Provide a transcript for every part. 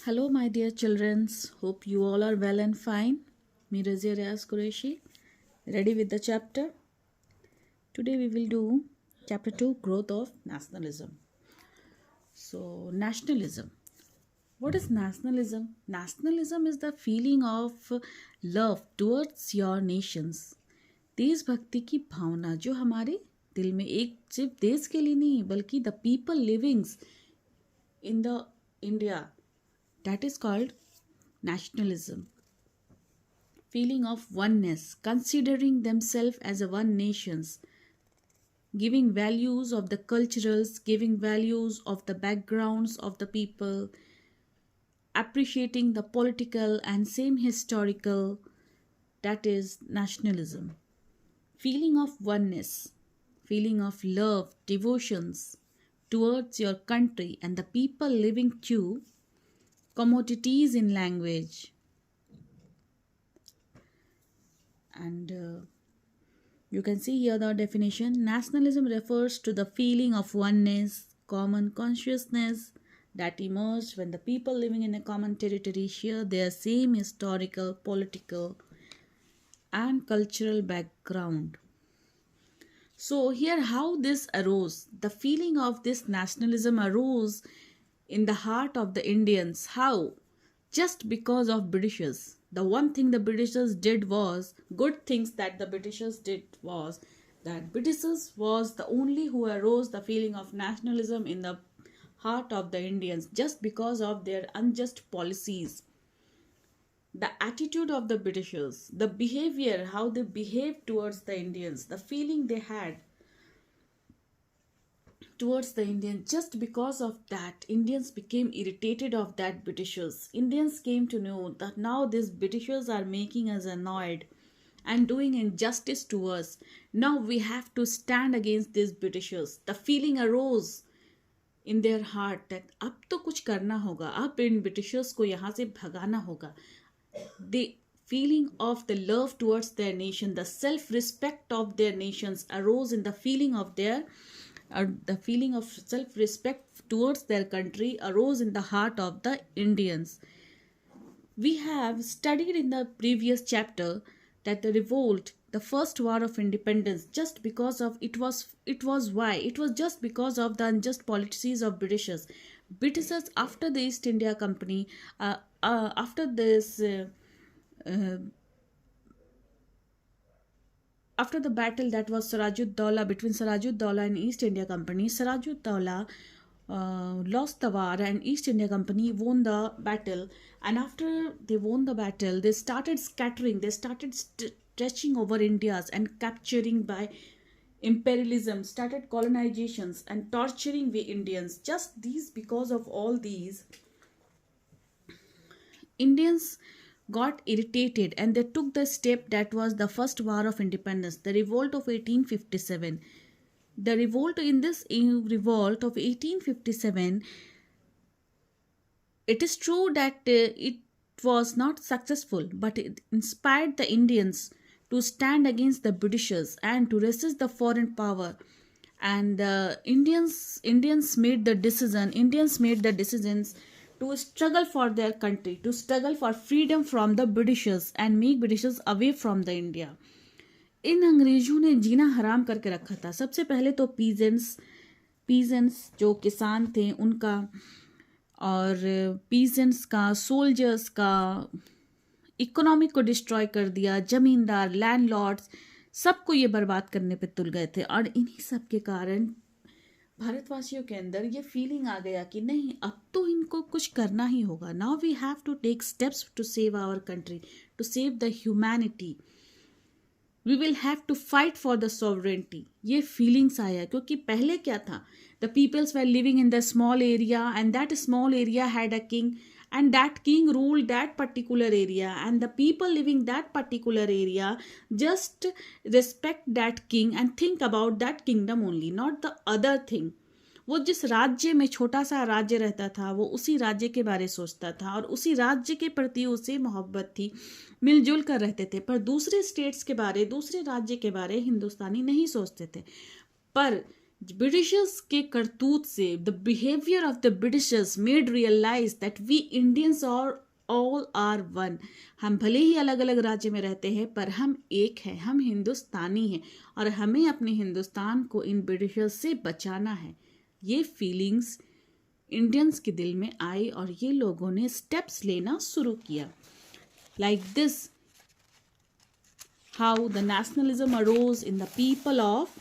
Hello, my dear children. Hope you all are well and fine. Me Razia Riaz Qureshi, ready with the chapter. Today we will do chapter 2, Growth of Nationalism. So, nationalism. What is nationalism? Nationalism is the feeling of love towards your nations. देशभक्ति की भावना जो हमारे दिल में एक सिर्फ देश के लिए नहीं बल्कि the people livings in the India, that is called nationalism. Feeling of oneness, considering themselves as a one nations, giving values of the culturals, giving values of the backgrounds of the people, appreciating the political and same historical, that is nationalism. Feeling of oneness, feeling of love, devotions towards your country and the people living too, commodities in language. And you can see here the definition. Nationalism refers to the feeling of oneness, common consciousness that emerged when the people living in a common territory share their same historical, political, and cultural background. So here how this arose. The feeling of this nationalism arose in the heart of the Indians. How? Just because of Britishers. The one thing the Britishers did was, good things that the Britishers did was, that Britishers was the only who arose the feeling of nationalism in the heart of the Indians just because of their unjust policies. The attitude of the Britishers, the behavior, how they behaved towards the Indians, the feeling they had towards the Indians. Just because of that, Indians became irritated of that Britishers. Indians came to know that now these Britishers are making us annoyed and doing injustice to us. Now we have to stand against these Britishers. The feeling arose in their heart that अब तो कुछ करना होगा, अब इन Britishers को यहाँ से भगाना होगा. The feeling of the love towards their nation, the self-respect of their nations arose in the feeling of the feeling of self-respect towards their country arose in the heart of the Indians. We have studied in the previous chapter that the revolt, the first war of independence, just because of it was just because of the unjust policies of Britishers. Britishers after the East India Company, after this. After the battle that was Sirajud-Dowlah, between Sirajud-Dowlah and East India Company, Sirajud-Dowlah lost the war and East India Company won the battle. And after they won the battle, they started scattering, they started stretching over Indias and capturing by imperialism, started colonizations and torturing the Indians. Just these, because of all these, Indians got irritated and they took the step that was the first war of independence, the revolt of 1857. The revolt revolt of 1857, it is true that it was not successful, but it inspired the Indians to stand against the Britishers and to resist the foreign power. And the Indians made the decisions to struggle for their country, to struggle for freedom from the Britishers and make Britishers away from the India. इन अंग्रेजों ने जीना हराम करके रखा था. सबसे पहले तो peasants जो किसान थे उनका, और पीजेंट्स का, सोल्जर्स का इकोनॉमी को डिस्ट्रॉय कर दिया. जमींदार, लैंडलॉर्ड्स, सबको ये बर्बाद करने पे तुल गए थे. और इन्हीं सब के कारण भारतवासियों के अंदर ये फीलिंग आ गया कि नहीं, अब तो इनको कुछ करना ही होगा. Now we have to take steps to save our country, to save the humanity. We will have to fight for the sovereignty. ये फीलिंग्स आया क्योंकि पहले क्या था, the peoples were living in the small area and that small area had a king and that king ruled that particular area, and the people living that particular area just respect that king and think about that kingdom only, not the other thing. वो जिस राज्य में, छोटा सा राज्य रहता था, वो उसी राज्य के बारे सोचता था और उसी राज्य के प्रति उसे मोहब्बत थी, मिलजुल कर रहते थे. पर दूसरे स्टेट्स के बारे, दूसरे राज्य के बारे हिंदुस्तानी नहीं सोचते थे. पर ब्रिटिशर्स के करतूत से the behaviour of the Britishers made realise that we Indians are all are one. हम भले ही अलग अलग राज्य में रहते हैं पर हम एक हैं, हम हिंदुस्तानी हैं और हमें अपने हिंदुस्तान को इन ब्रिटिशर्स से बचाना है। ये फीलिंग्स इंडियंस के दिल में आई और ये लोगों ने स्टेप्स लेना शुरू किया। Like this how the nationalism arose in the people of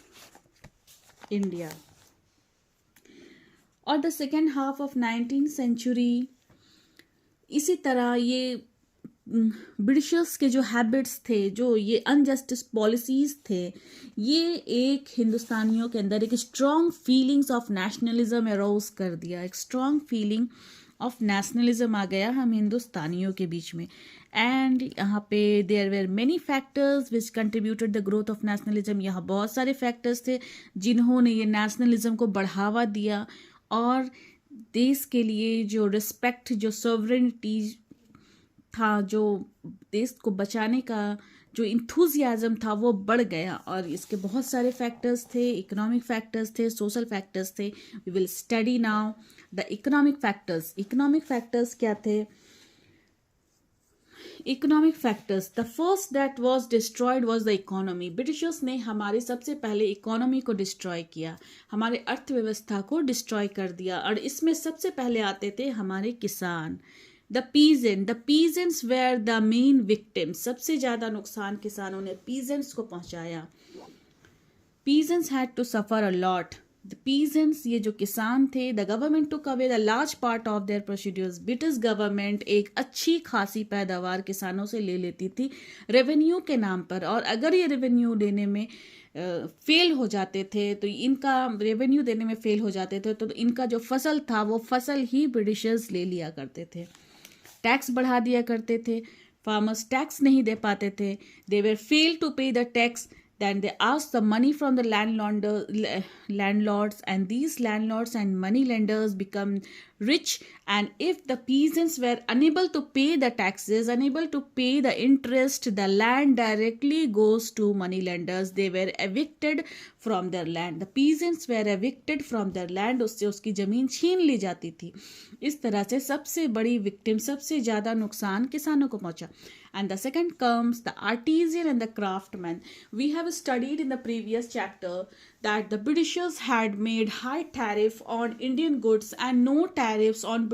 India. और the second half of 19th century, इसी तरह ये ब्रिटिशर्स के जो हैबिट्स थे, जो ये अनजस्टिस पॉलिसीज थे, ये एक हिंदुस्तानियों के अंदर एक strong feelings of nationalism arose कर दिया। एक स्ट्रॉन्ग फीलिंग ऑफ नेशनलिज्म आ गया हम हिंदुस्तानियों के बीच में। एंड यहाँ पे there were many factors which contributed the growth of nationalism. यहाँ बहुत सारे फैक्टर्स थे जिन्होंने ये नेशनलिज्म को बढ़ावा दिया और देश के लिए जो रिस्पेक्ट, जो सॉवरेनिटी था, जो देश को बचाने का जो इंथुजियाज्म था वो बढ़ गया। और इसके बहुत सारे फैक्टर्स थे, इकोनॉमिक फैक्टर्स थे, सोशल फैक्टर्स थे। We will study now the economic factors. Economic factors क्या थे? Economic factors, the first that was destroyed was the economy. Britishers ने हमारे सबसे पहले इकोनॉमी को डिस्ट्रॉय किया, हमारे अर्थव्यवस्था को डिस्ट्रॉय कर दिया। और इसमें सबसे पहले आते थे हमारे किसान, the peasant. The peasants were the main victims. सबसे ज्यादा नुकसान किसानों ने पीजेंट्स को पहुंचाया। Peasants had to suffer a lot. The peasants, ये जो किसान थे, the government took away the large part of their procedures. British government एक अच्छी खासी पैदावार किसानों से ले लेती थी रेवेन्यू के नाम पर। और अगर ये रेवेन्यू देने में फेल हो जाते थे, तो इनका रेवेन्यू देने में फेल हो जाते थे तो इनका जो फसल था वो फसल ही ब्रिटिशर्स ले लिया करते थे। टैक्स बढ़ा दिया करते थे, फार्मर्स टैक्स नहीं दे पाते थे। दे वर फेल टू पे the tax, then they asked the money from the landlords, and these landlords and money lenders become rich. And if the peasants were unable to pay the taxes, unable to pay the interest, the land directly goes to money lenders. They were evicted from their land. The peasants were evicted from their land. उससे उसकी जमीन छीन ली जाती थी। इस तरह से सबसे बड़ी विक्टिम, सबसे ज़्यादा नुकसान किसानों को पहुंचा। And the second comes the artisan and the craftsman. We have studied in the previous chapter that the Britishers had made high tariff on Indian goods and no tariffs on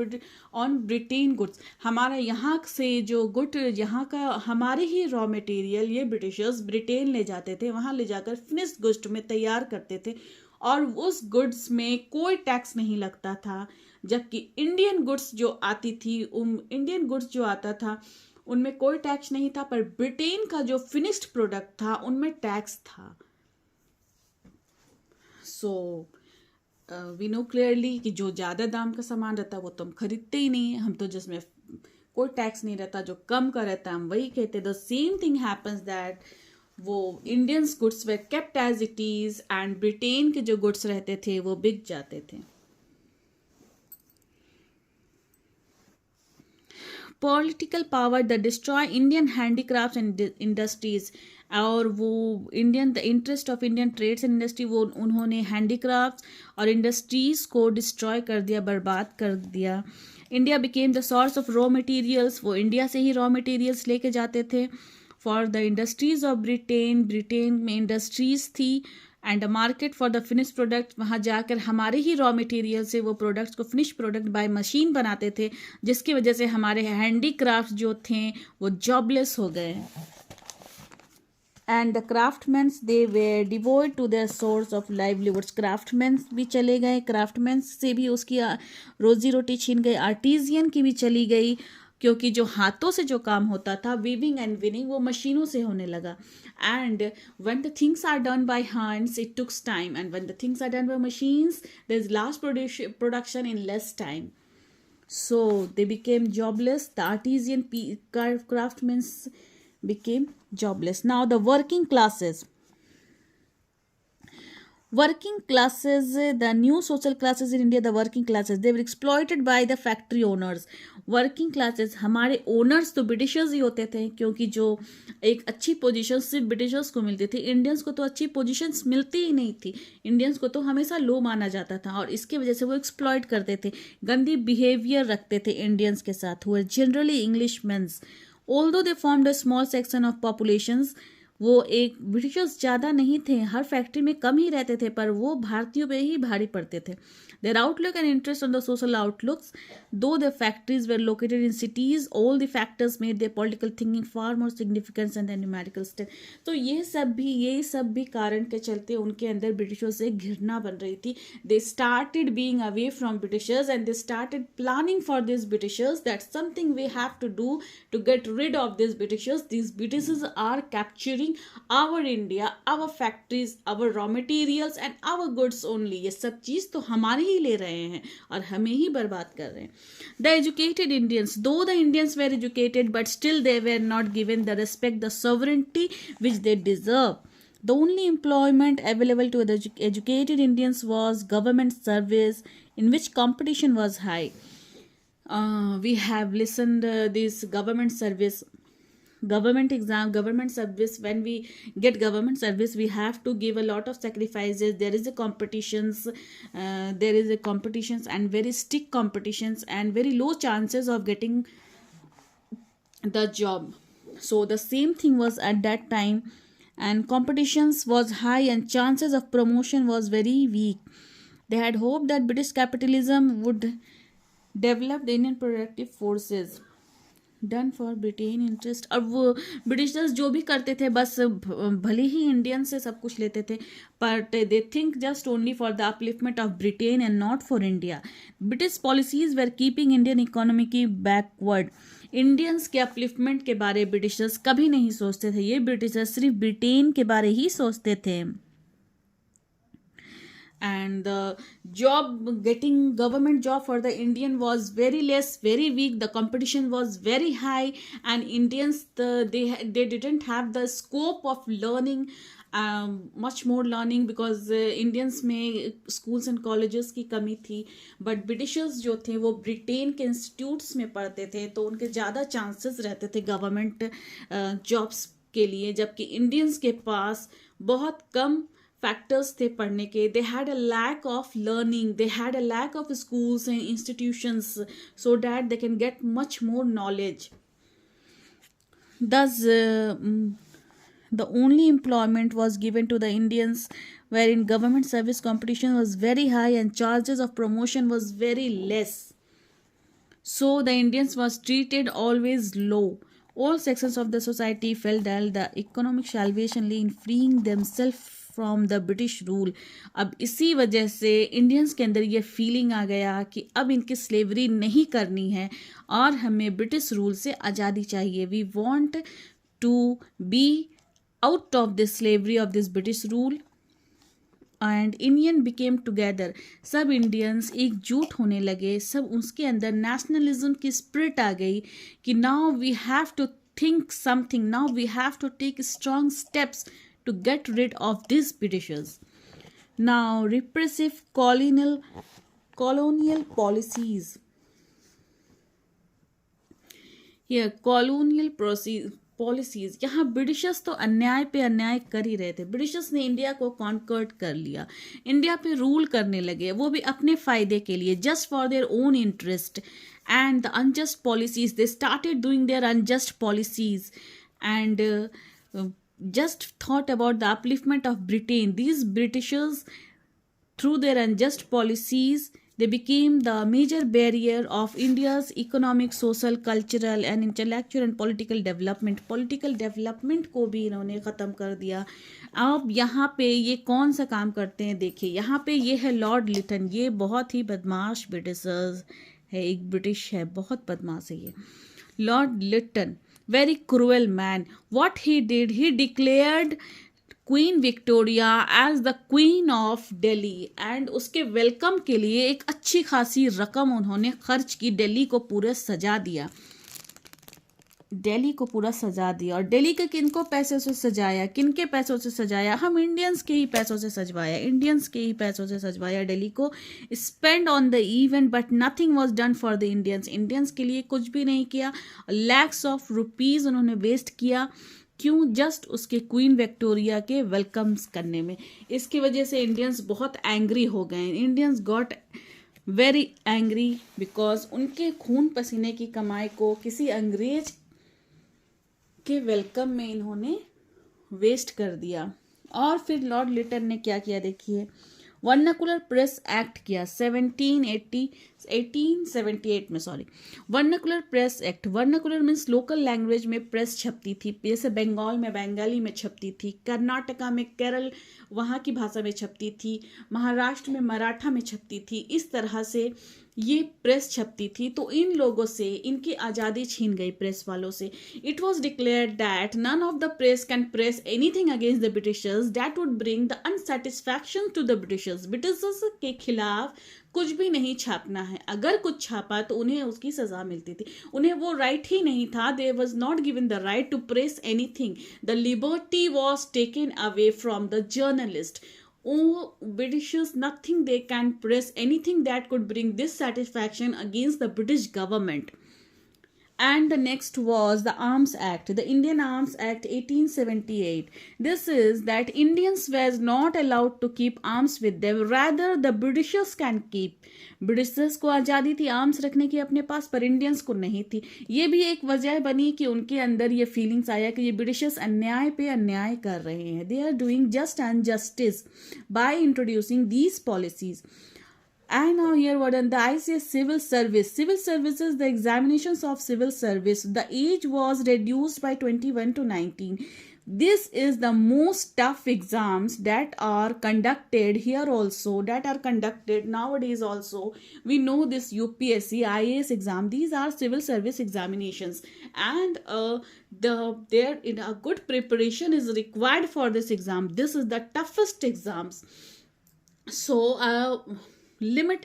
Britain goods. हमारा यहाँ से जो good, यहाँ का हमारे ही raw material ये Britishers Britain ले जाते थे, वहाँ ले जाकर फिनिश्ड गुड्स में तैयार करते थे और उस गुड्स में कोई टैक्स नहीं लगता था। जबकि इंडियन गुड्स जो आती थी, इंडियन गुड्स जो आता था उनमें कोई टैक्स नहीं था, पर ब्रिटेन का जो फिनिश्ड प्रोडक्ट था उनमें टैक्स था। सो वी नो क्लियरली कि जो ज़्यादा दाम का सामान रहता है वो तो हम खरीदते ही नहीं है, हम तो जिसमें कोई टैक्स नहीं रहता, जो कम का रहता है हम वही कहते। The same thing happens that वो Indians goods were kept as it is and Britain के जो गुड्स रहते थे वो बिक जाते थे। Political power the destroy Indian handicrafts and industries. और वो Indian the interest of Indian trades and industry, वो उन्होंने हैंडीक्राफ्ट्स और इंडस्ट्रीज को डिस्ट्रॉय कर दिया, बर्बाद कर दिया। India became the source of raw materials. वो इंडिया से ही रॉ मटेरियल्स लेके जाते थे for the industries of Britain. Britain में इंडस्ट्रीज थी and a market for the finish product. वहाँ जाकर हमारे ही रॉ मटेरियल से वो प्रोडक्ट्स को फिनिश प्रोडक्ट बाय मशीन बनाते थे, जिसकी वजह से हमारे हैंडीक्राफ्ट जो थे वो जॉबलेस हो गए। And the craftsmans they were devoid to their source of livelihoods. Craftsmans भी चले गए, क्राफ्टमैन्स से भी उसकी रोजी रोटी छीन गई। आर्टिजियन की भी चली गई, क्योंकि जो हाथों से जो काम होता था वीविंग एंड विनिंग वो मशीनों से होने लगा। And when the things are done by hands it tooks time, and when the things are done by machines there is large production in less time. So they became jobless. The artisan craftsmen became jobless. Now the working classes. working classes, the new social classes in India, the working classes, they were exploited by the factory owners. Working classes, हमारे owners तो Britishers ही होते थे, क्योंकि जो एक अच्छी position सिर्फ Britishers को मिलती थी, इंडियंस को तो अच्छी पोजीशंस मिलती ही नहीं थी, इंडियंस को तो हमेशा लो माना जाता था, और इसकी वजह से वो एक्सप्लॉइट करते थे, गंदी बिहेवियर रखते थे इंडियंस के साथ, हुए generally English mens. Although they formed a small section of populations, वो एक ब्रिटिशर्स ज़्यादा नहीं थे, हर फैक्ट्री में कम ही रहते थे, पर वो भारतीयों पे ही भारी पड़ते थे। Their outlook and interest on the social outlooks, though the factories were located in cities, all the factors made their political thinking far more significance and numerical state. तो ये सब भी कारण के चलते उनके अंदर ब्रिटिशर्स से घृणा बन रही थी। They started being away from Britishers and they started planning for this Britishers that something we have to do to get rid of this Britishers. This Britishers are capturing our India, our factories, our raw materials and our goods only। ये सब चीज़ तो हमारे ही ले रहे हैं और हमें ही बर्बाद कर रहे हैं। The educated Indians, though the Indians were educated, but still they were not given the respect, the sovereignty which they deserve. The only employment available to the educated Indians was government service, in which competition was high. We have listened this government service, government exam, government service. When we get government service, we have to give a lot of sacrifices. There is a competitions, and very strict competitions and very low chances of getting the job. So the same thing was at that time, and competitions was high and chances of promotion was very weak. They had hoped that British capitalism would develop the Indian productive forces done for Britain interest. और वो Britishers जो भी करते थे बस भले ही Indian से सब कुछ लेते थे, but they think just only for the upliftment of Britain and not for India. British policies were keeping Indian economy की बैकवर्ड। इंडियंस के अपलिफ्टमेंट के बारे ब्रिटिशर्स कभी नहीं सोचते थे, ये ब्रिटिशर्स सिर्फ ब्रिटेन के बारे ही सोचते थे। And the getting government job for the Indian was very less, very weak. The competition was very high, and Indians they didn't have the scope of learning much more learning, because Indians में schools and colleges की कमी थी। But Britishers जो थे वो Britain के institutes में पढ़ते थे, तो उनके ज़्यादा चांसेस रहते थे गवर्नमेंट जॉब्स के लिए, जबकि इंडियंस के पास बहुत कम फैक्टर्स थे पढ़ने के। They had a lack of learning, they had a lack of schools and institutions so that they can get much more knowledge. Thus, the only employment was given to the Indians wherein government service competition was very high and chances of promotion was very less. So the Indians was treated always low. All sections of the society felt that the economic salvation lay in freeing themselves from the British rule. अब इसी वजह से Indians के अंदर ये feeling आ गया कि अब इनकी स्लेवरी नहीं करनी है और हमें ब्रिटिश रूल से आज़ादी चाहिए। We want to be out of this slavery of this British rule. And Indian became together, सब इंडियंस एकजुट होने लगे, सब उसके अंदर नेशनलिज्म की स्पिरिट आ गई कि now we have to think something, now we have to take strong steps to get rid of these Britishers. Now, repressive colonial policies. Here, colonial policies. यहाँ ब्रिटिशर्स तो अन्याय पे अन्याय कर ही रहे थे। ब्रिटिशर्स ने इंडिया को कॉन्कर्ट कर लिया, इंडिया पे रूल करने लगे, वो भी अपने फायदे के लिए, just for their own interest. And the unjust policies, they started doing their unjust policies and just thought about the upliftment of Britain. These Britishers, through their unjust policies, they became the major barrier of India's economic, social, cultural and intellectual and political development. Political development को भी इन्होंने ख़त्म कर दिया। अब यहाँ पे ये कौन सा काम करते हैं देखिए, यहाँ पे ये है लॉर्ड लिटन। ये बहुत ही बदमाश ब्रिटिशर्स है, एक ब्रिटिश है, बहुत बदमाश है ये Lord Lytton. Very cruel man. What he did, he declared Queen Victoria as the Queen of Delhi, and उसके वेलकम के लिए एक अच्छी खासी रकम उन्होंने खर्च की, दिल्ली को पूरे सजा दिया। दिल्ली को पूरा सजा दिया। और दिल्ली के किनको पैसों से सजाया, किनके पैसों से सजाया? हम इंडियंस के ही पैसों से सजवाया, इंडियंस के ही पैसों से सजवाया दिल्ली को। Spend on the event but nothing was done for the Indians. Indians के लिए कुछ भी नहीं किया। लैक्स ऑफ रुपीज उन्होंने वेस्ट किया। क्यों? जस्ट उसके क्वीन विक्टोरिया के वेलकम्स करने में। इसकी वजह से इंडियंस बहुत एंग्री हो गए। Indians got very angry because उनके खून पसीने की कमाई को किसी अंग्रेज के वेलकम में इन्होंने वेस्ट कर दिया। और फिर लॉर्ड लिटन ने क्या किया देखिए, वर्नाकुलर प्रेस एक्ट किया 1878 में, sorry, vernacular press act. Vernacular means local language में प्रेस छपती थी, जैसे बंगाल में बंगाली में छपती थी, कर्नाटका में केरल वहाँ की भाषा में छपती थी, महाराष्ट्र में मराठा में छपती थी। इस तरह से ये प्रेस छपती थी। तो इन लोगों से इनकी आज़ादी छीन गई, प्रेस वालों से। It was declared that none of the press can press anything against the Britishers that would bring the unsatisfaction to the Britishers. Britishers के खिलाफ कुछ भी नहीं छापना है। अगर कुछ छापा तो उन्हें उसकी सजा मिलती थी। उन्हें वो राइट ही नहीं था। They was not given the right to press anything. The liberty was taken away from the journalist. Oh, Britishers, nothing they can press anything that could bring dissatisfaction against the British government. And the next was the Arms Act, the Indian Arms Act 1878. This is that Indians were not allowed to keep arms with them, rather the Britishers can keep. Britishers को आज़ादी थी arms रखने की अपने पास, पर Indians को नहीं थी। ये भी एक वजह बनी कि उनके अंदर ये फीलिंग्स आया कि ये ब्रिटिशर्स अन्याय पे अन्याय कर रहे हैं। They are doing just and justice by introducing these policies. And now here what on the ICS civil service. Civil services, the examinations of civil service, the age was reduced by 21 to 19. This is the most tough exams that are conducted here also, that are conducted nowadays also. We know this UPSC, IAS exam. These are civil service examinations, and there in a good preparation is required for this exam. This is the toughest exams. So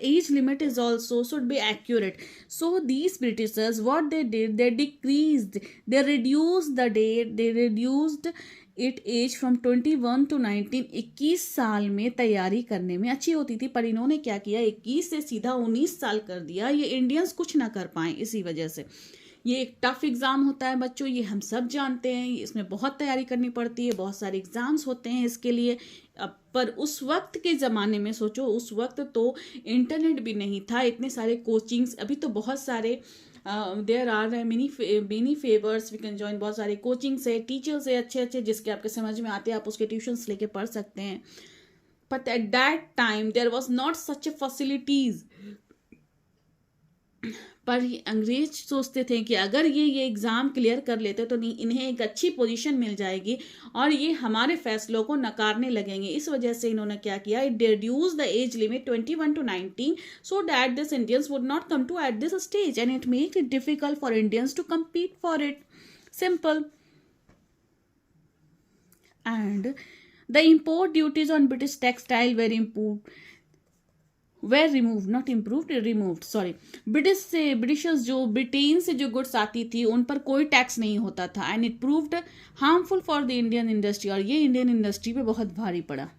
age limit is also should be accurate. So these Britishers, what they did, they reduced the date, they reduced it age from 21 to 19। 21 साल में तैयारी करने में अच्छी होती थी, पर इन्होंने क्या किया, 21 से सीधा 19 साल कर दिया। ये इंडियंस कुछ ना कर पाए इसी वजह से। ये एक टफ एग्ज़ाम होता है बच्चों, ये हम सब जानते हैं। इसमें बहुत तैयारी करनी पड़ती है, बहुत सारे एग्ज़ाम्स होते हैं इसके लिए। पर उस वक्त के ज़माने में सोचो, उस वक्त तो इंटरनेट भी नहीं था, इतने सारे कोचिंग्स, अभी तो बहुत सारे there are many favours we can join. बहुत सारे कोचिंग्स है, टीचर्स है अच्छे अच्छे, जिसके आपके समझ में आते हैं, आप उसके ट्यूशन्स लेके पढ़ सकते हैं। But at that time there was not such a facilities. पर अंग्रेज सोचते थे कि अगर ये एग्ज़ाम क्लियर कर लेते तो इन्हें एक अच्छी पोजीशन मिल जाएगी और ये हमारे फैसलों को नकारने लगेंगे। इस वजह से इन्होंने क्या किया, it reduce the age limit 21 to 19 so that this Indians would not come to at this stage and it make it difficult for Indians to compete for it. Simple. And the import duties on British textile were removed, not improved, removed, sorry। Britishers जो Britain से जो goods आती थी उन पर कोई tax नहीं होता था। And it proved harmful for the Indian industry, और ये इंडियन इंडस्ट्री पे बहुत भारी पड़ा।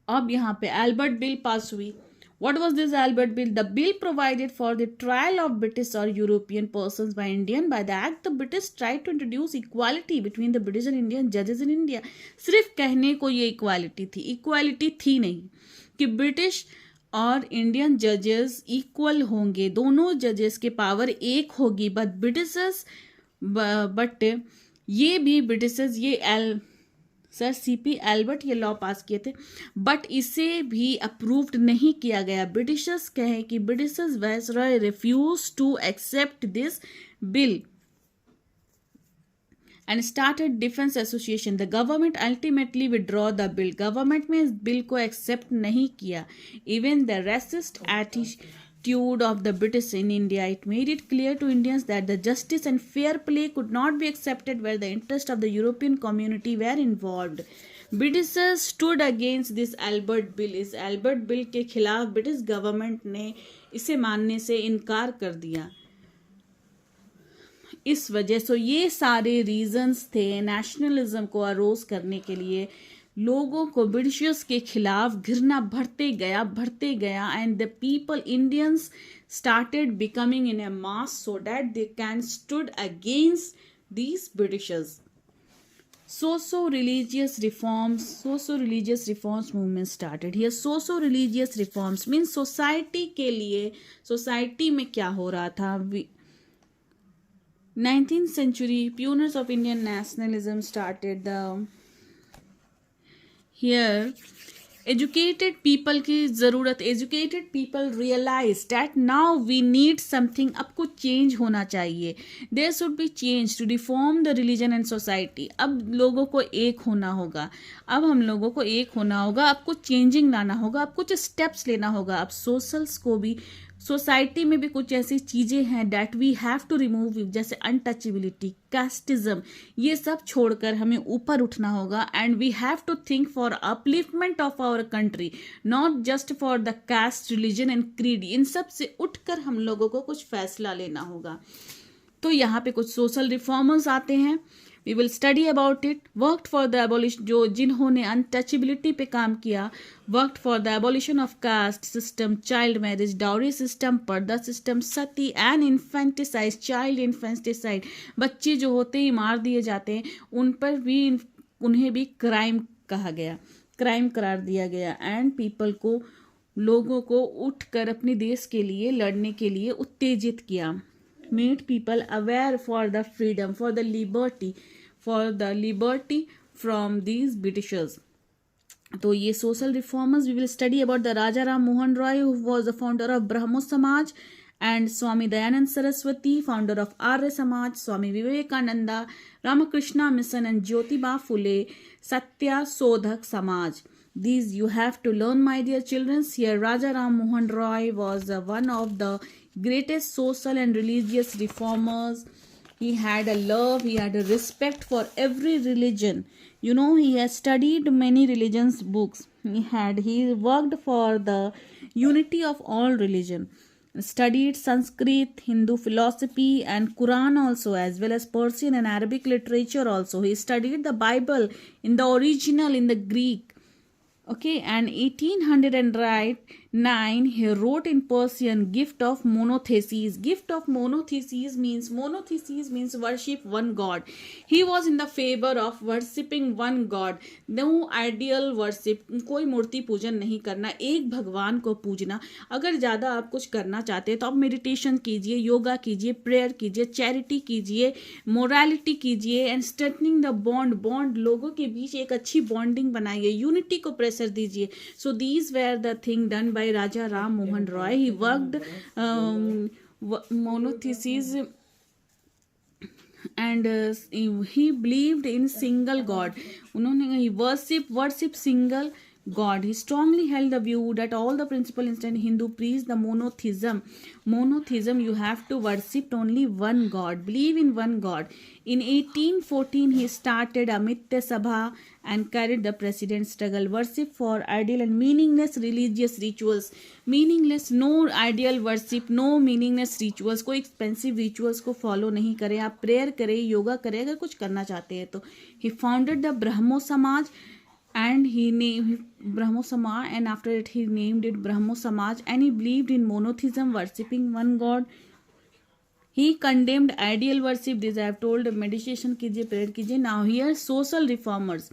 अब यहाँ पे एल्बर्ट बिल पास हुई। What was this Albert Bill? The bill provided for the trial of British or European persons by Indian. By the act, the British tried to introduce equality between the British and Indian judges in India. सिर्फ कहने को ये equality थी, equality थी नहीं कि British और Indian जजेस इक्वल होंगे, दोनों जजेस के पावर एक होगी। बट ये भी ब्रिटिशर्स ये सर सीपी एल्बर्ट ये लॉ पास किए थे, बट इसे भी अप्रूव्ड नहीं किया गया। ब्रिटिशर्स कहें कि Britishers viceroy refuse to accept this bill and started defense association. The government ultimately withdraw the bill. Government में इस बिल को एक्सेप्ट नहीं किया। Even the racist attitude of the British in India, it made it clear to Indians that the justice and fair play could not be accepted where the interest of the European community were involved. Britishers stood against this Albert Bill. इस Albert bill के खिलाफ British government ने इसे मानने से इनकार कर दिया। इस वजह से ये सारे रीजंस थे नेशनलिज्म को अरोज करने के लिए। लोगों को ब्रिटिशर्स के खिलाफ घृणा बढ़ते गया and the people Indians started becoming in a mass so that they can stood against these Britishers. Socio-religious reforms movement started here. Socio-religious reforms means society के लिए, society में क्या हो रहा था? 19th century pioneers of Indian nationalism started the here. Educated people की ज़रूरत, educated people realise that now we need something, अब कुछ चेंज होना चाहिए। There should be change to reform the religion and society. अब लोगों को एक होना होगा, अब हम लोगों को एक होना होगा, अब कुछ चेंजिंग लाना होगा, अब कुछ स्टेप्स लेना होगा। अब सोशल्स को भी, सोसाइटी में भी कुछ ऐसी चीज़ें हैं that we have to remove, जैसे अनटचेबिलिटी, कास्टिज्म, ये सब छोड़कर हमें ऊपर उठना होगा। And we have to think for upliftment of our country, not just for the caste, religion and creed. इन सब से उठकर हम लोगों को कुछ फैसला लेना होगा। तो यहाँ पे कुछ सोशल रिफॉर्मर्स आते हैं, we will study about it. Worked for the abolition, जो जिन्होंने अनटचेबिलिटी पे काम किया, worked for the abolition of caste system, child marriage, dowry system, purdah system, sati and infanticide, child infanticide, बच्चे जो होते ही मार दिए जाते हैं, उन पर भी, उन्हें भी क्राइम कहा गया, क्राइम करार दिया गया। एंड पीपल को, लोगों को उठकर अपने देश के लिए लड़ने के लिए उत्तेजित किया। Made people aware for the freedom, for the liberty from these Britishers. तो ये social reformers, we will study about the Raja Ram Mohan Roy, who was the founder of Brahmo Samaj, and Swami Dayanand Saraswati, founder of Arya Samaj, Swami Vivekananda, Ramakrishna Mission, and Jyotiba Phule, Satya Sodhak Samaj. These you have to learn, my dear children. Here Raja Ram Mohan Roy was one of the greatest social and religious reformers. He had a love, he had a respect for every religion. You know, he has studied many religions books. He worked for the unity of all religion. Studied Sanskrit, Hindu philosophy and Quran also, as well as Persian and Arabic literature also. He studied the Bible in the original, in the Greek. Okay, and 1809 he wrote in Persian Gift of Monothesis. Gift of Monothesis means worship one God. He was in the favor of worshipping one God. No ideal worship, कोई मूर्ति पूजन नहीं करना, एक भगवान को पूजना। अगर ज़्यादा आप कुछ करना चाहते हैं तो आप मेडिटेशन कीजिए, योगा कीजिए, प्रेयर कीजिए, चैरिटी कीजिए, मोरालिटी कीजिए एंड स्ट्रेटनिंग द बॉन्ड, लोगों के बीच एक अच्छी बॉन्डिंग बनाइए, यूनिटी को प्रेशर दीजिए। So these were the thing done by Raja Ram Mohan Roy. He worked monotheism and he believed in single God. उन्होंने worship single God. He strongly held the view that all the principal instant Hindu preach the monotheism. Monotheism, you have to worship only one God, believe in one God. In 1814, he started Amitya Sabha and carried the president's struggle. Worship for ideal and meaningless religious rituals. Meaningless, no ideal worship, no meaningless rituals. कोई expensive rituals को follow नहीं करें, आप prayer करें, योगा करें, अगर कुछ करना चाहते हैं तो। He founded the Brahmo Samaj. And he named Brahmo Samaj, and after it he named it Brahmo Samaj, and he believed in monotheism, worshipping one God. He condemned ideal worship. This I have told. Meditation कीजिए, prayer कीजिए. Now here social reformers.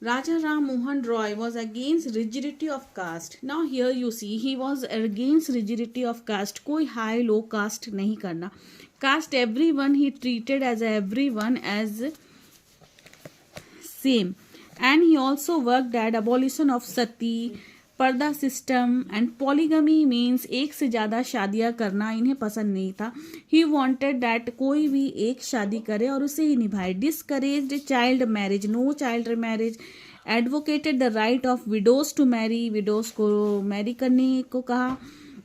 Raja Ram Mohan Roy was against rigidity of caste. Now here you see he was against rigidity of caste. कोई high low caste नहीं करना. Caste everyone he treated as everyone as same. And he also worked at abolition of sati, पर्दा system and polygamy means एक से ज़्यादा शादियाँ करना इन्हें पसंद नहीं था। ही वॉन्टेड दैट कोई भी एक शादी करे और उसे ही निभाए। Discouraged child marriage, no child marriage. Advocated the right of widows to marry, widows को मैरी करने को कहा।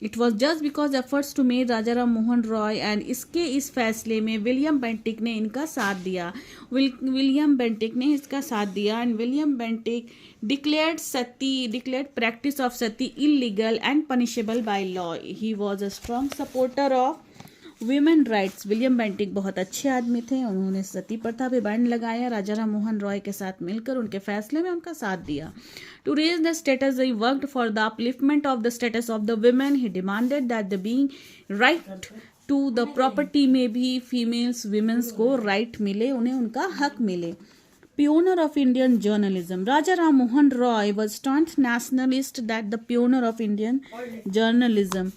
It was just because efforts to made Raja Ram Mohan Roy and इसके इस फैसले में विलियम बेंटिक ने इनका साथ दिया। विलियम बेंटिक ने इसका साथ दिया and William Bentinck declared practice of Sati illegal and punishable by law. He was a strong supporter of women rights, William Bentinck बहुत अच्छे आदमी थे, उन्होंने सती प्रथा पे बैन लगाया, राजा राम मोहन रॉय के साथ मिलकर उनके फैसले में उनका साथ दिया। To raise the status he worked for the upliftment of the status of the women, he demanded that the being right to the property में भी फीमेल्स विमेन्स को राइट मिले, उन्हें उनका हक मिले। Pioneer of Indian journalism, Raja Ram Mohan Roy was staunch nationalist, that the pioneer of Indian journalism.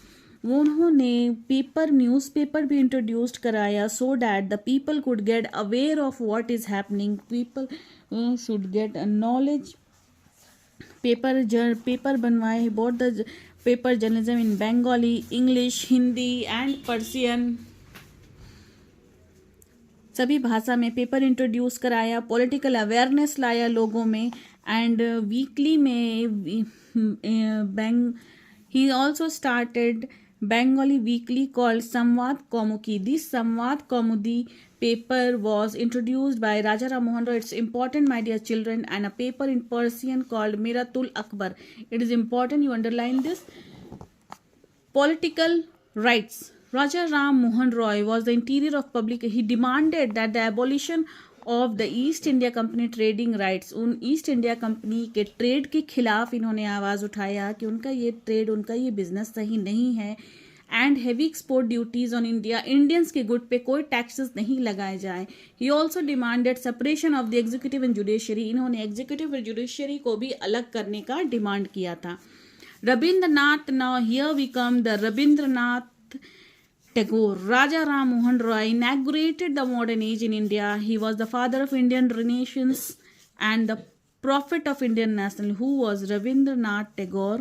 उन्होंने newspaper भी इंट्रोड्यूस कराया so that the people could get aware of what is happening, people should get knowledge. Paper बनवाए, both the paper journalism in Bengali, English, Hindi and Persian, सभी भाषा में paper introduce कराया, political awareness लाया लोगों में, एंड वीकली में ही also started Bengali weekly called Samvad Kaumudi. This Samvad Kaumudi paper was introduced by Raja Ram Mohan Roy. It's important, my dear children, and a paper in Persian called Miratul Akbar. It is important you underline this. Political rights. Raja Ram Mohan Roy was the interior of public. He demanded that the abolition of the east India company trading rights, उन east India company के trade के खिलाफ इन्होंने आवाज़ उठाया कि उनका ये ट्रेड, उनका ये बिजनेस सही नहीं है, and heavy export duties on India, Indians के गुड पे कोई टैक्सेस नहीं लगाए जाए। He also demanded separation of the executive and judiciary, इन्होंने एग्जीक्यूटिव और जुडिशरी को भी अलग करने का डिमांड किया था। Rabindranath, now here we come the Rabindranath Tagore. Raja Ram Mohan Roy inaugurated the modern age in India. He was the father of Indian Renaissance and the prophet of Indian nationalism. Who was Rabindranath Tagore?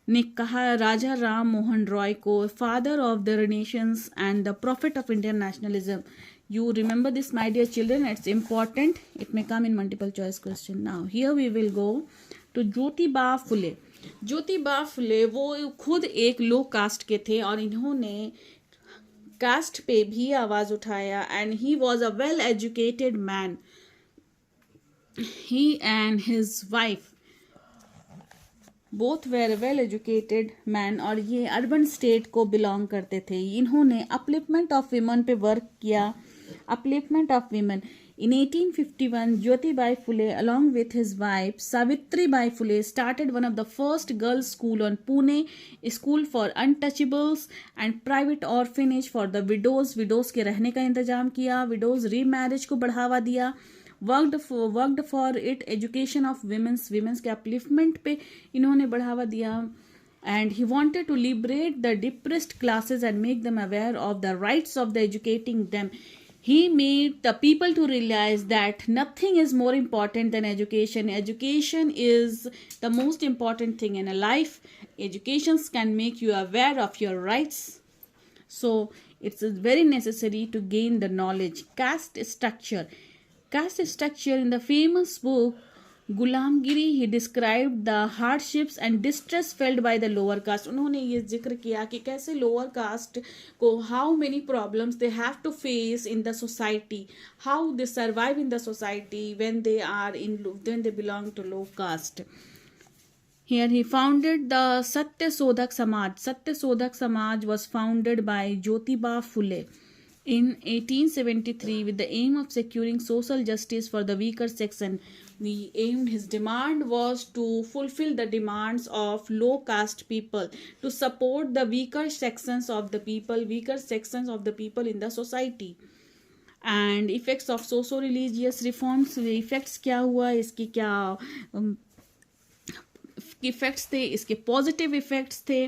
ने कहा राजा राम मोहन रॉय को father of the रिनेशंस and the profit of Indian nationalism. You remember this, my dear children. It's important. It may come in multiple choice question. Now here we will go to Jyotiba Phule. Jyotiba Phule वो खुद एक लो cast के थे और इन्होंने cast पे भी आवाज उठाया, and he was a well educated man, he and his wife both were well educated man, और ये अर्बन स्टेट को बिलोंग करते थे। इन्होंने अपलिफ्टमेंट ऑफ वीमेन पे वर्क किया, upliftment of women. In 1851, Jyotibai Phule, along with his wife Savitribai Phule, started one of the first girls' school on Pune, a school for untouchables and private orphanage for the widows. Widows के रहने का इंतजाम किया, widows remarriage को बढ़ावा दिया, worked for it education of women's के upliftment पे इन्होंने बढ़ावा दिया, and he wanted to liberate the depressed classes and make them aware of the rights of the educating them. He made the people to realize that nothing is more important than education. Education is the most important thing in a life. Education can make you aware of your rights. So it's very necessary to gain the knowledge. Caste structure. Caste structure, in the famous book Gulamgiri, he describe the hardships and distress felt by the lower caste. उन्होंने ये जिक्र किया कि कैसे lower caste को how many problems they have to face in the society, how they survive in the society when they belong to low caste. Here he founded the Satyasodhak Samaj. Satyasodhak Samaj was founded by Jyotiba Phule in 1873 with the aim of securing social justice for the weaker section. His demand was to fulfill the demands of low caste people, to support the weaker sections of the people in the society. And effects of socio-religious reforms. Effects क्या हुआ, इसकी क्या effects थे, इसके positive effects थे.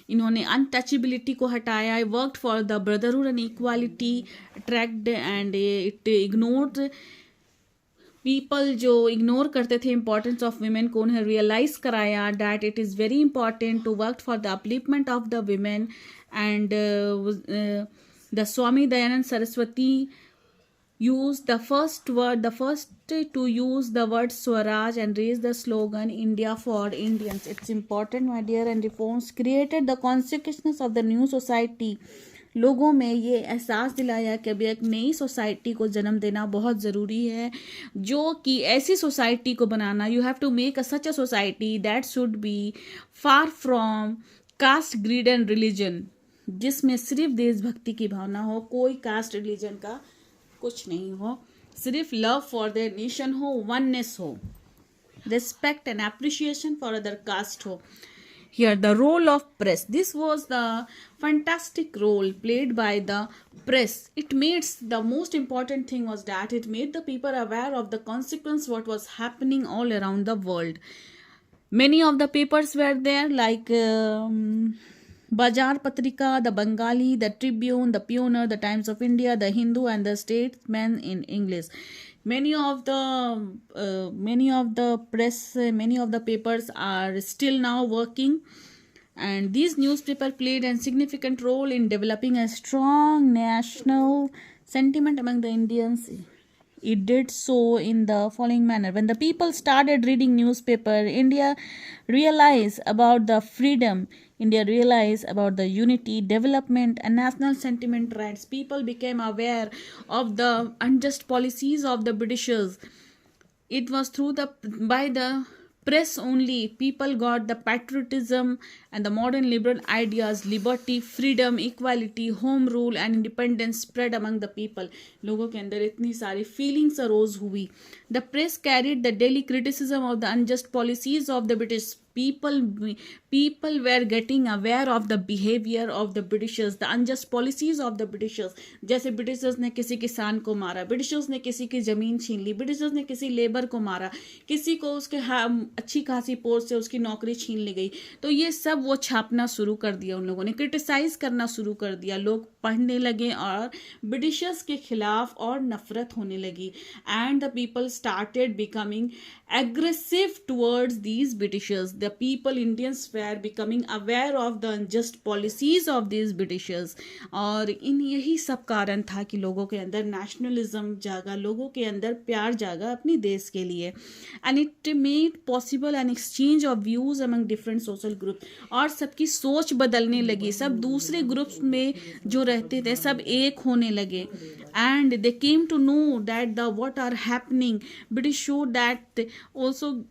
इन्होंने untouchability को हटाया, worked for the brotherhood and equality, attract and it ignored people जो इग्नोर करते थे इंपॉर्टेंस ऑफ वीमेन को, उन्हें रियलाइज कराया that it is very important to work for the upliftment of the women. And the Swami Dayanand Saraswati used the first to use the word Swaraj and raise the slogan India for Indians. It's important, my dear, and reforms created the consciousness of the new society. लोगों में ये एहसास दिलाया कि अभी एक नई society को जन्म देना बहुत ज़रूरी है, जो कि ऐसी सोसाइटी को बनाना, you have to make such a society that should be far from caste, greed and religion. जिसमें सिर्फ देशभक्ति की भावना हो, कोई कास्ट रिलीजन का कुछ नहीं हो, सिर्फ लव फॉर देयर नेशन हो, वननेस हो, respect and appreciation for other caste ho. Here the role of press, this was the fantastic role played by the press. It made, the most important thing was that it made the people aware of the consequence what was happening all around the world. Many of the papers were there, like Bajar Patrika, the Bengali, the Tribune, the Pioneer, the Times of India, the Hindu, and the Statesman in English. Many of the press, many of the papers are still now working, and these newspapers played a significant role in developing a strong national sentiment among the Indians. It did so in the following manner. When the people started reading newspaper, India realized about the freedom, India realized about the unity, development, and national sentiment rights. People became aware of the unjust policies of the Britishers. It was through by the press only people got the patriotism and the modern liberal ideas, liberty, freedom, equality, home rule and independence spread among the people. लोगों के अंदर इतनी सारी feelings arose हुई. The press carried the daily criticism of the unjust policies of the British. People were getting aware of the behavior of the Britishers, the unjust policies of the Britishers. जैसे Britishers ने किसी किसान को मारा, Britishers ने किसी की जमीन छीन ली, ब्रिटिशर्स ने किसी लेबर को मारा, किसी को उसके अच्छी खासी पोस्ट से उसकी नौकरी छीन ली गई. तो ये सब वो छापना शुरू कर दिया, उन लोगों ने क्रिटिसाइज करना शुरू कर दिया. लोग पढ़ने लगे और ब्रिटिशर्स के खिलाफ और नफरत होने लगी. And the people started becoming aggressive towards these Britishers. The people, Indians, were becoming aware of the unjust policies of these Britishers. और इन यही सब कारण था कि लोगों के अंदर नेशनलिज्म जागा, लोगों के अंदर प्यार जागा अपनी देश के लिए. And it made possible an exchange of views among different social group. और सबकी सोच बदलने लगी, सब दूसरे ग्रुप्स में जो रहते थे सब एक होने लगे. And they came to know that what are happening. British showed that also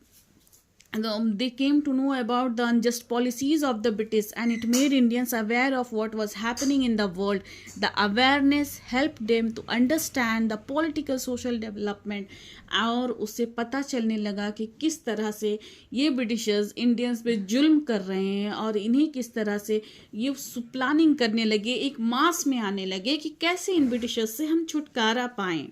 they came to know about the unjust policies of the British, and it made Indians aware of what was happening in the world. The awareness helped them to understand the political social development. और उससे पता चलने लगा कि किस तरह से ये ब्रिटिशर्स इंडियंस पे जुल्म कर रहे हैं और इन्हें किस तरह से ये प्लानिंग करने लगे, एक मास में आने लगे कि कैसे इन ब्रिटिशर्स से हम छुटकारा पाएं.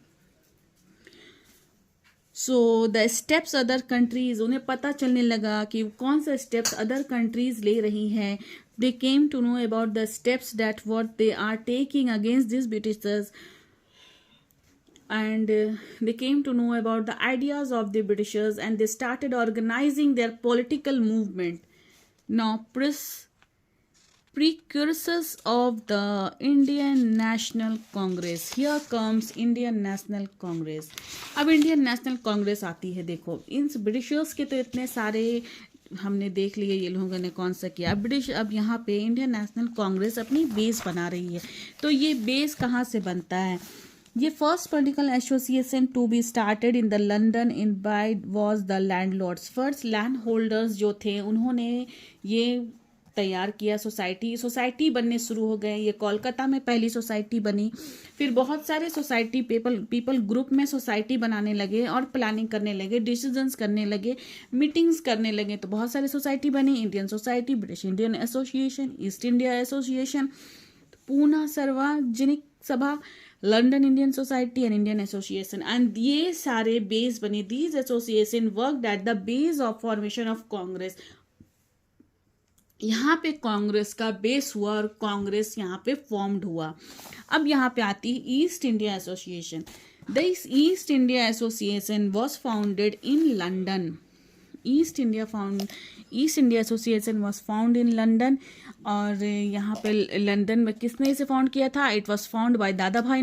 So the steps other countries, उन्हें पता चलने लगा कि कौन सा स्टेप्स अदर कंट्रीज ले रही हैं. They came to know about the steps that what they are taking against this Britishers. And they came to know about the ideas of the Britishers, and they started organizing their political movement. Now, precursors of the Indian National Congress. Here comes Indian National Congress. अब Indian National Congress आती है. देखो, इन Britishers के तो इतने सारे हमने देख लिए ये लोगों ने कौन सा किया. अब यहाँ पे इंडियन नेशनल कांग्रेस अपनी बेस बना रही है. तो ये बेस कहाँ से बनता है? ये first political association to be started in the London in by was the landlords. First land holders जो थे उन्होंने ये तैयार किया. सोसाइटी बनने शुरू हो गए. ये कोलकाता में पहली सोसाइटी बनी. फिर बहुत सारे सोसाइटी पीपल ग्रुप में सोसाइटी बनाने लगे और प्लानिंग करने लगे, डिसीजंस करने लगे, मीटिंग्स करने लगे. तो बहुत सारे सोसाइटी बनी. Indian society, British Indian association, east India association, Poona सार्वजनिक सभा, London Indian society and Indian association. And ये सारे बेस बने. These association worked at the base of formation of Congress. यहाँ पे कांग्रेस का बेस हुआ और कांग्रेस यहाँ पे फॉर्म्ड हुआ. अब यहाँ पे आती है east India association. The east India association was founded in London. East India association was found in London. और यहाँ पे लंदन में किसने इसे फाउंड किया था? इट वॉज फाउंड बाय दादा भाई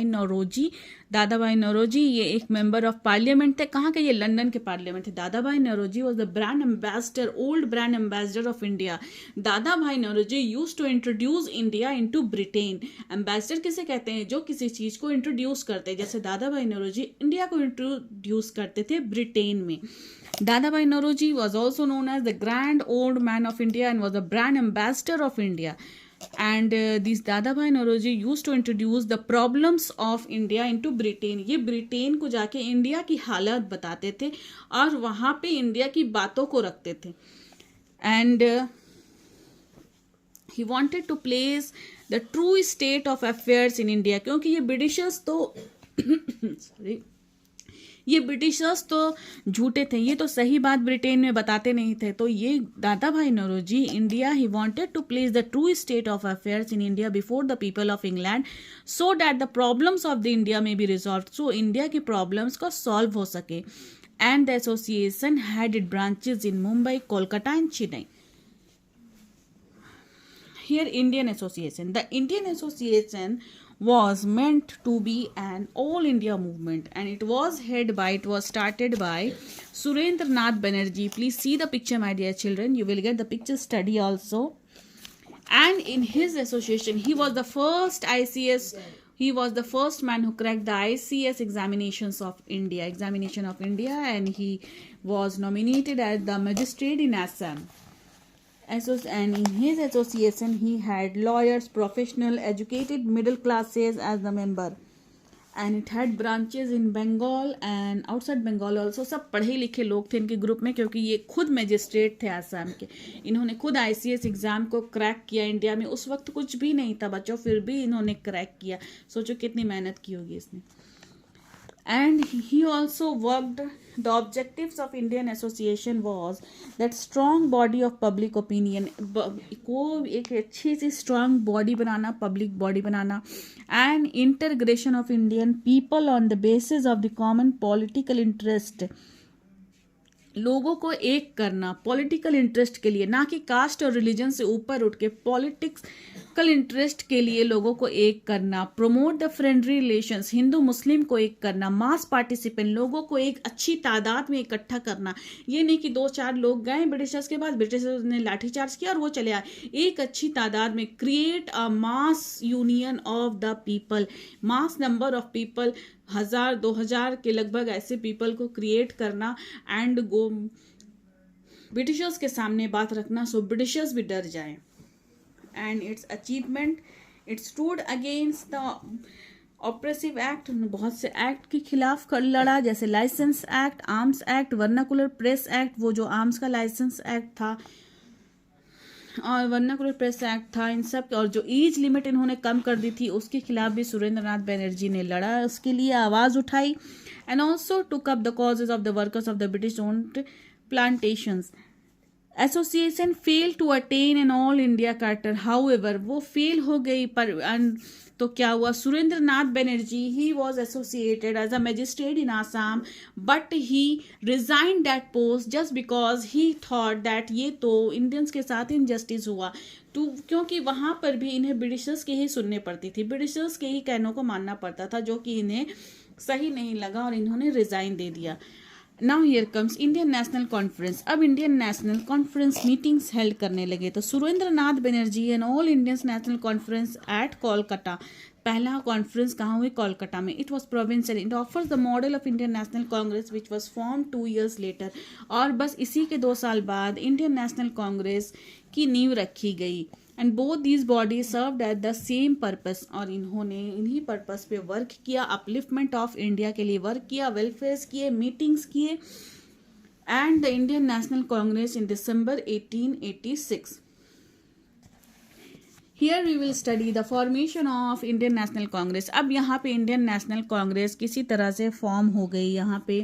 नौरोजी. दादा भाई नौरोजी ये एक मेंबर ऑफ पार्लियामेंट थे. कहाँ के? ये लंदन के पार्लियामेंट थे. Dadabhai Naoroji was the brand ambassador, old brand ambassador of India. Dadabhai Naoroji use to introduce India into Britain. Ambassador किसे कहते हैं? जो किसी चीज को इंट्रोड्यूस करते हैं. जैसे दादा भाई नौरोजी इंडिया को इंट्रोड्यूस करते थे ब्रिटेन में. Dada Bhai Nauroji was also known as the Grand Old Man of India and was the brand ambassador of India. And this Dadabhai Naoroji use to introduce the problems of India into Britain. ये Britain को जाके India की हालत बताते थे और वहाँ पे इंडिया की बातों को रखते थे। And he wanted to place the true state of affairs in India, क्योंकि ये ब्रिटिशर्स तो सॉरी ये ब्रिटिशर्स तो झूठे थे, ये तो सही बात ब्रिटेन में बताते नहीं थे। तो ये Dadabhai Naoroji India he wanted to place the true state of affairs in India before the people of England so that the problems of the India में बी रिजॉल्व, सो इंडिया की प्रॉब्लम्स को solve हो सके। And the association had it branches in Mumbai, Kolkata and Chennai. Here Indian Association. The Indian Association was meant to be an all India movement, and it was started by Surendra Nath Banerjee. Please see the picture, my dear children. You will get the picture study also. And in his association, he was the first ICS. He was the first man who cracked the ICS examination of India, and he was nominated as the magistrate in Assam. And in his association he had lawyers, professional, educated middle classes as the member, and it had branches in Bengal and outside Bengal also. सब पढ़े लिखे लोग थे इनके group में, क्योंकि ये खुद मैजिस्ट्रेट थे आसाम के। इन्होंने खुद ICS एग्जाम को क्रैक किया। इंडिया में उस वक्त कुछ भी नहीं था बच्चों, फिर भी इन्होंने क्रैक किया। सोचो कितनी मेहनत की होगी इसने। And he also worked, the objectives of Indian Association was that strong body of public opinion, को एक अच्छी सी strong body banana, public body banana, and integration of Indian people on the basis of the common political interest, लोगों को एक करना political interest के लिए, ना कि कास्ट और रिलीजन से ऊपर उठ के पॉलिटिकल इंटरेस्ट के लिए लोगों को एक करना। Promote the friendly relations, Hindu Muslim को एक करना। मास पार्टिसिपेंट, लोगों को एक अच्छी तादाद में इकट्ठा करना। ये नहीं कि 2-4 लोग गए ब्रिटिशर्स के पास, ब्रिटिशर्स ने लाठीचार्ज किया और वो चले आए। एक अच्छी तादाद में create a mass union of the people, mass number of people, 1000-2000 के लगभग ऐसे पीपल को क्रिएट करना एंड गो ब्रिटिशर्स के सामने बात रखना, सो ब्रिटिशर्स भी डर जाए। And its achievement, it stood against the oppressive act, बहुत से एक्ट के खिलाफ लड़ा, जैसे licence act, arms act, vernacular press act, वो जो आर्म्स का लाइसेंस एक्ट था और वर्नाकुलर प्रेस एक्ट था, इन सब। और जो एज लिमिट इन्होंने कम कर दी थी उसके खिलाफ भी सुरेंद्र नाथ बनर्जी ने लड़ा, उसके लिए आवाज़ उठाई। And also took up the causes of the workers of the British owned plantations. Association fail to attain an all India charter, however वो फेल हो गई, पर तो क्या हुआ, Surendra Nath Banerjee he was associated as a magistrate in Assam, but he resign that post just because he thought that ये तो Indians के साथ इनजस्टिस हुआ, तो क्योंकि वहाँ पर भी इन्हें ब्रिटिशर्स की ही सुननी पड़ती थी, ब्रिटिशर्स के ही कहनों को मानना पड़ता था, जो कि इन्हें सही नहीं लगा और इन्होंने रिजाइन दे दिया। Now here comes Indian National Conference. अब Indian National Conference meetings held करने लगे, तो Surendra Nath Banerjee and all Indians National Conference at Kolkata. पहला कॉन्फ्रेंस कहाँ हुई? कोलकाता में। It was provincial, it offers the model of Indian National Congress which was form 2 years later. और बस इसी के 2 साल बाद इंडियन नेशनल कांग्रेस की नींव रखी गई। And both these body served at the same purpose, और इन्होंने इन्हीं पर्पस पे वर्क किया, अपलिफ्टमेंट ऑफ इंडिया के लिए वर्क किया, वेलफेयर किए, मीटिंग्स किए। And the Indian National Congress in December 1886। Here we will study the formation of Indian National Congress। अब यहाँ पे इंडियन नेशनल कांग्रेस किसी तरह से फॉर्म हो गई यहाँ पे।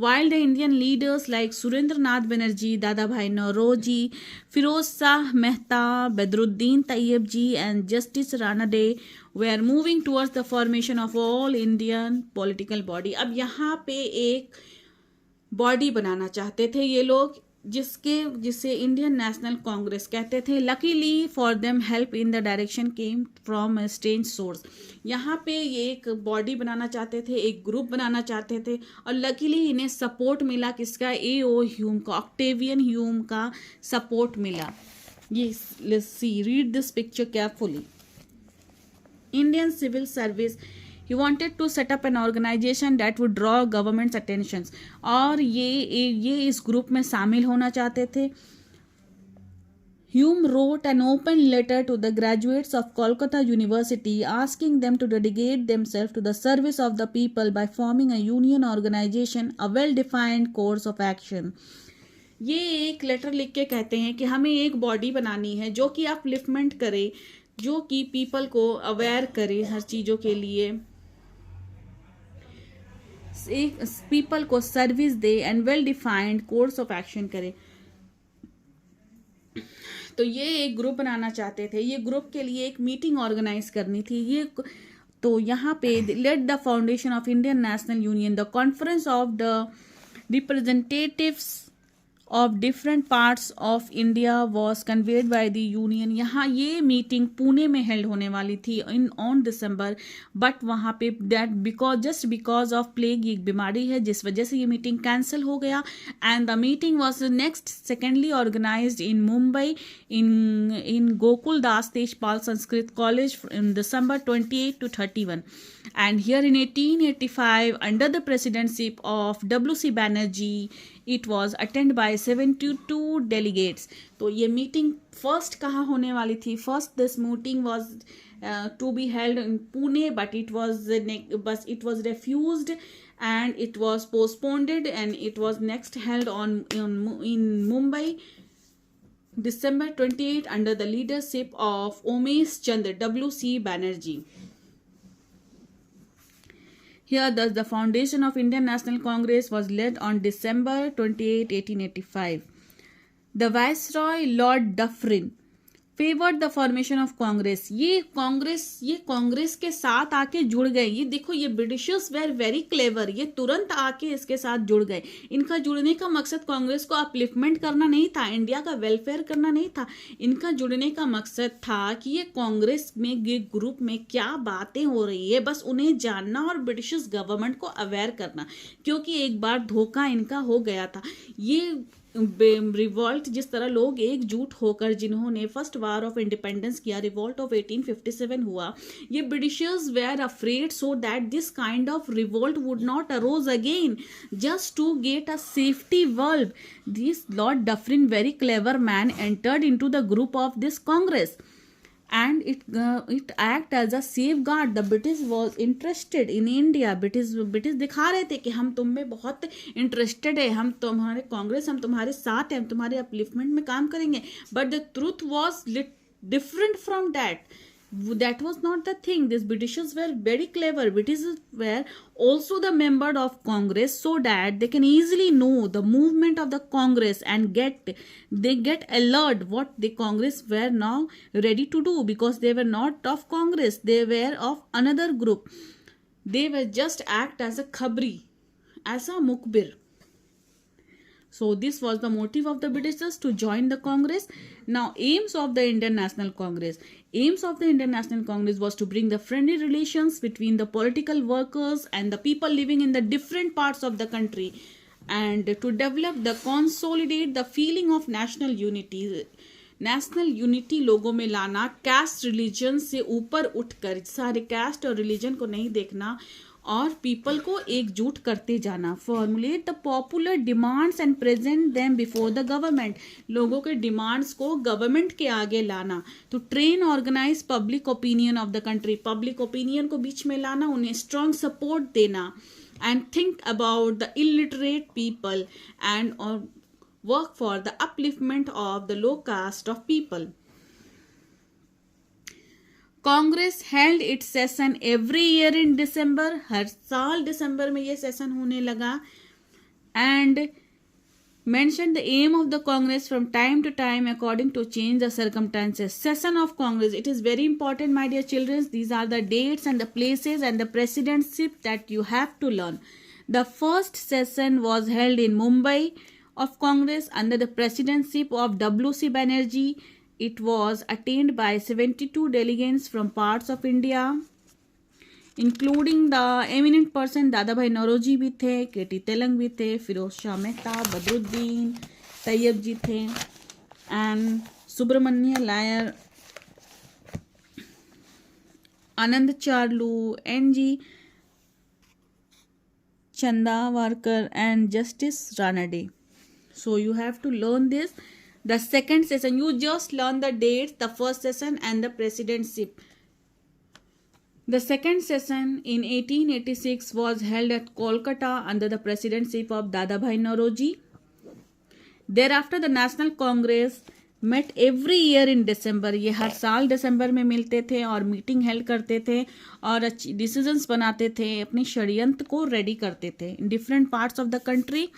While the Indian leaders like Surendra Nath Banerjee, दादा भाई नौरोजी, फिरोज शाह मेहता, बदरुद्दीन तैयब जी and Justice Ranade were moving towards the formation of all Indian political body। अब यहाँ पे एक बॉडी बनाना चाहते थे ये लोग, जिसे इंडियन नेशनल कांग्रेस कहते थे। Luckily for them help in the direction came from a strange source. यहाँ पे ये एक बॉडी बनाना चाहते थे, एक ग्रुप बनाना चाहते थे, और लकीली इन्हें सपोर्ट मिला किसका? A.O. ह्यूम का, ऑक्टेवियन ह्यूम का सपोर्ट मिला। ये let's see, read this picture carefully. Indian civil service, he wanted to set up an organization that would draw government's attentions। और ये इस ग्रुप में शामिल होना चाहते थे। Hume wrote an open letter to the graduates of Kolkata University asking them to dedicate themselves to the service of the people by forming a union organization, a well-defined course of action. ये एक letter लिख के कहते हैं कि हमें एक body बनानी है जो कि अपलिफ्टमेंट करे, जो कि पीपल को अवेयर करे हर चीज़ों के लिए, एक पीपल को service they and well defined course of action करे. तो ये एक ग्रुप बनाना चाहते थे. ये ग्रुप के लिए एक मीटिंग ऑर्गेनाइज करनी थी. ये तो यहाँ पे let the foundation of Indian national union, the conference of the representatives of different parts of India was conveyed by the union. यहाँ ये मीटिंग पुणे में हेल्ड होने वाली थी ऑन दिसंबर, बट वहाँ पे दैट बिकॉज ऑफ प्लेग, एक बीमारी है जिस वजह से ये मीटिंग कैंसिल हो गया. And the meeting was next secondly organised in Mumbai in Gokul Das Tejpal Sanskrit College in December 28 to 31. And here in 1885, under the presidency of W.C. Banerjee, it was attended by 72 delegates. तो ये meeting first कहाँ होने वाली थी? First this meeting was to be held in Pune, but it was refused and it was postponed, and it was next held in Mumbai December 28 under the leadership of Umesh Chandra W.C. Banerjee. Here thus the foundation of Indian National Congress was laid on December 28, 1885. The Viceroy Lord Dufferin favoured the formation of Congress. ये कांग्रेस के साथ आके जुड़ गए. ये देखो, ये Britishers were very clever, ये तुरंत आके इसके साथ जुड़ गए. इनका जुड़ने का मकसद कांग्रेस को अपलिफ्टमेंट करना नहीं था, इंडिया का वेलफेयर करना नहीं था. इनका जुड़ने का मकसद था कि ये कांग्रेस में, ये ग्रुप में क्या बातें हो रही है, बस उन्हें जानना और ब्रिटिश गवर्नमेंट को अवेयर करना, क्योंकि एक बार धोखा इनका हो गया था. ये रिवॉल्ट, जिस तरह लोग एकजुट होकर जिन्होंने फर्स्ट वार ऑफ इंडिपेंडेंस किया, रिवॉल्ट ऑफ 1857 हुआ, ये Britishers were afraid so that this kind of revolt would not arose again, just to get a safety world. This Lord Dufferin, very clever man, entered into the group of this Congress and it act as a safeguard. The British was interested in India. British दिखा रहे थे कि हम तुम में बहुत interested है, हम तुम्हारे कांग्रेस, हम तुम्हारे साथ हैं, हम तुम्हारे अपलिफ्टमेंट में काम करेंगे. But the truth was different from that. That was not the thing. These Britishers were very clever. Britishers were also the member of Congress, so that they can easily know the movement of the Congress and get alert what the Congress were now ready to do, because they were not of Congress, they were of another group. They were just act as a khabri, as a mukbir. So this was the motive of the Britishers to join the Congress. Now, aims of the Indian National Congress. Aims of the Indian National Congress was to bring the friendly relations between the political workers and the people living in the different parts of the country, and to develop consolidate the feeling of national unity. National unity लोगों में लाना, caste religion से ऊपर उठकर, सारे cast और religion को नहीं देखना, और पीपल को एकजुट करते जाना. Formulate the popular demands and present them before the government. लोगों के डिमांड्स को गवर्नमेंट के आगे लाना. तो train organise public opinion of the country. Public opinion को बीच में लाना, उन्हें स्ट्रॉन्ग सपोर्ट देना. And think about the illiterate people and work for the upliftment of the low caste of people. Congress held its session every year in December. हर साल दिसंबर में ये session होने लगा. And mentioned the aim of the Congress from time to time according to change the circumstances. Session of Congress. It is very important, my dear children. These are the dates and the places and the presidency that you have to learn. The first session was held in Mumbai of Congress under the presidency of W.C. Banerjee. It was attained by 72 delegates from parts of India, including the eminent person दादा भाई नौरोजी भी थे, केटी तेलंग भी थे, Firoz Shah Mehta, Badruddin Tyabji थे, and Subramania Iyer, Anand Charlu, N.G. Chandavarkar, and Justice Ranade. So you have to learn this. The second session, you just learn the dates, the first session and the presidency. The second session in 1886 was held at Kolkata under the presidency of Dadabhai Nauroji. Thereafter the National Congress met every year in December. ये हर साल दिसंबर में मिलते थे और meeting held करते थे और decisions बनाते थे, अपनी षड्यंत्र को रेडी करते थे in different parts of the country.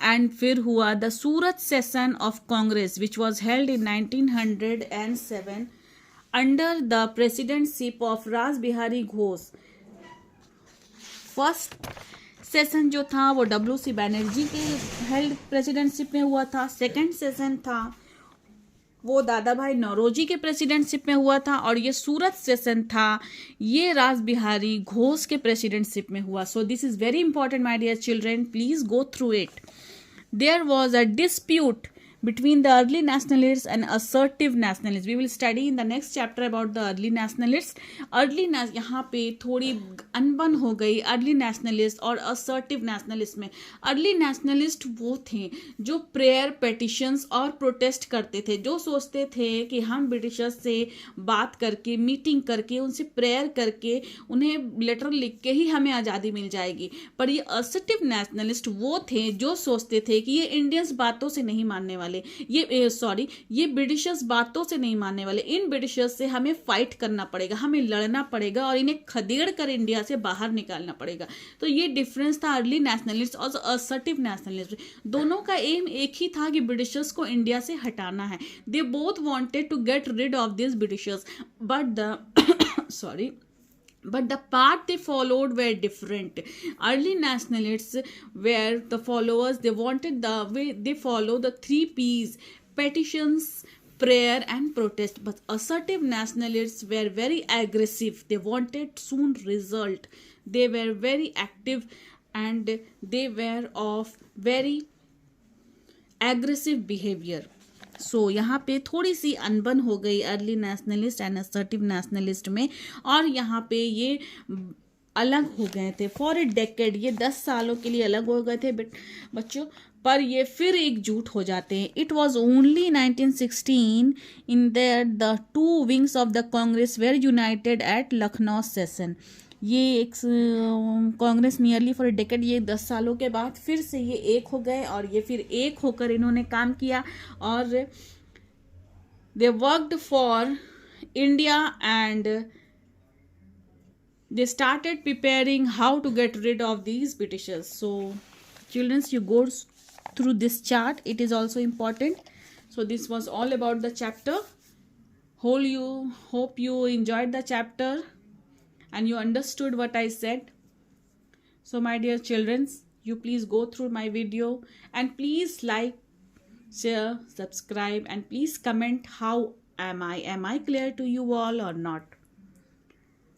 And फिर हुआ the Surat session of Congress which was held in 1907 under the presidentship of रास बिहारी घोष. फर्स्ट सेशन जो था वो W.C. बैनर्जी के हेल्ड प्रेसिडेंटशिप में हुआ था. सेकंड सेशन था वो दादा भाई नौरोजी के प्रेसिडेंटशिप में हुआ था और ये सूरत सेशन था ये रास बिहारी घोष के प्रेसिडेंटशिप में हुआ. So this is very important my dear children, please go through it. There was a dispute between the early nationalists and assertive nationalists. We will study in the next chapter about the early nationalists. यहाँ पे थोड़ी अनबन हो गई early nationalist और assertive nationalist में. early nationalist वो थे जो prayer petitions और protest करते थे, जो सोचते थे कि हम ब्रिटिशर्स से बात करके मीटिंग करके उनसे प्रेयर करके उन्हें लेटर लिख के ही हमें आज़ादी मिल जाएगी. पर ये assertive nationalist वो थे जो सोचते थे कि ये इंडियंस बातों से नहीं मानने वाले, ये ब्रिटिशर्स बातों से नहीं मानने वाले, इन ब्रिटिशर्स से हमें फाइट करना पड़ेगा, हमें लड़ना पड़ेगा और इन्हें खदेड़ कर इंडिया से बाहर निकालना पड़ेगा. तो ये डिफरेंस था अर्ली नेशनलिस्ट और असर्टिव नेशनलिस्ट. दोनों का एम एक ही था कि ब्रिटिशर्स को इंडिया से हटाना है. They both wanted to get rid of this Britishers but the but the path they followed were different. Early nationalists were the followers, they wanted the way they follow the 3 P's: petitions, prayer and protest. But assertive nationalists were very aggressive, they wanted soon result, they were very active and they were of very aggressive behavior. सो यहाँ पे थोड़ी सी अनबन हो गई early nationalist and assertive nationalist में और यहाँ पे ये अलग हो गए थे फॉर ए डेकेड. ये 10 सालों के लिए अलग हो गए थे बच्चों, पर ये फिर एकजुट हो जाते हैं. It was only 1916 in there the 2 wings of the Congress were united at Lucknow session. ये एक कांग्रेस नियरली फॉर डेकेड, ये 10 सालों के बाद फिर से ये एक हो गए और ये फिर एक होकर इन्होंने काम किया और they worked for India and they started preparing how to get rid of these Britishers. So childrens, you go through this chart, it is also important. So this was all about the chapter. Hope you enjoyed the chapter and you understood what I said. So my dear children, you please go through my video and please like, share, subscribe and please comment how am I clear to you all or not.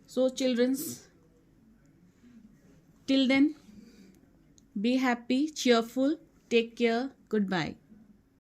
So children, till then, be happy, cheerful, take care, goodbye.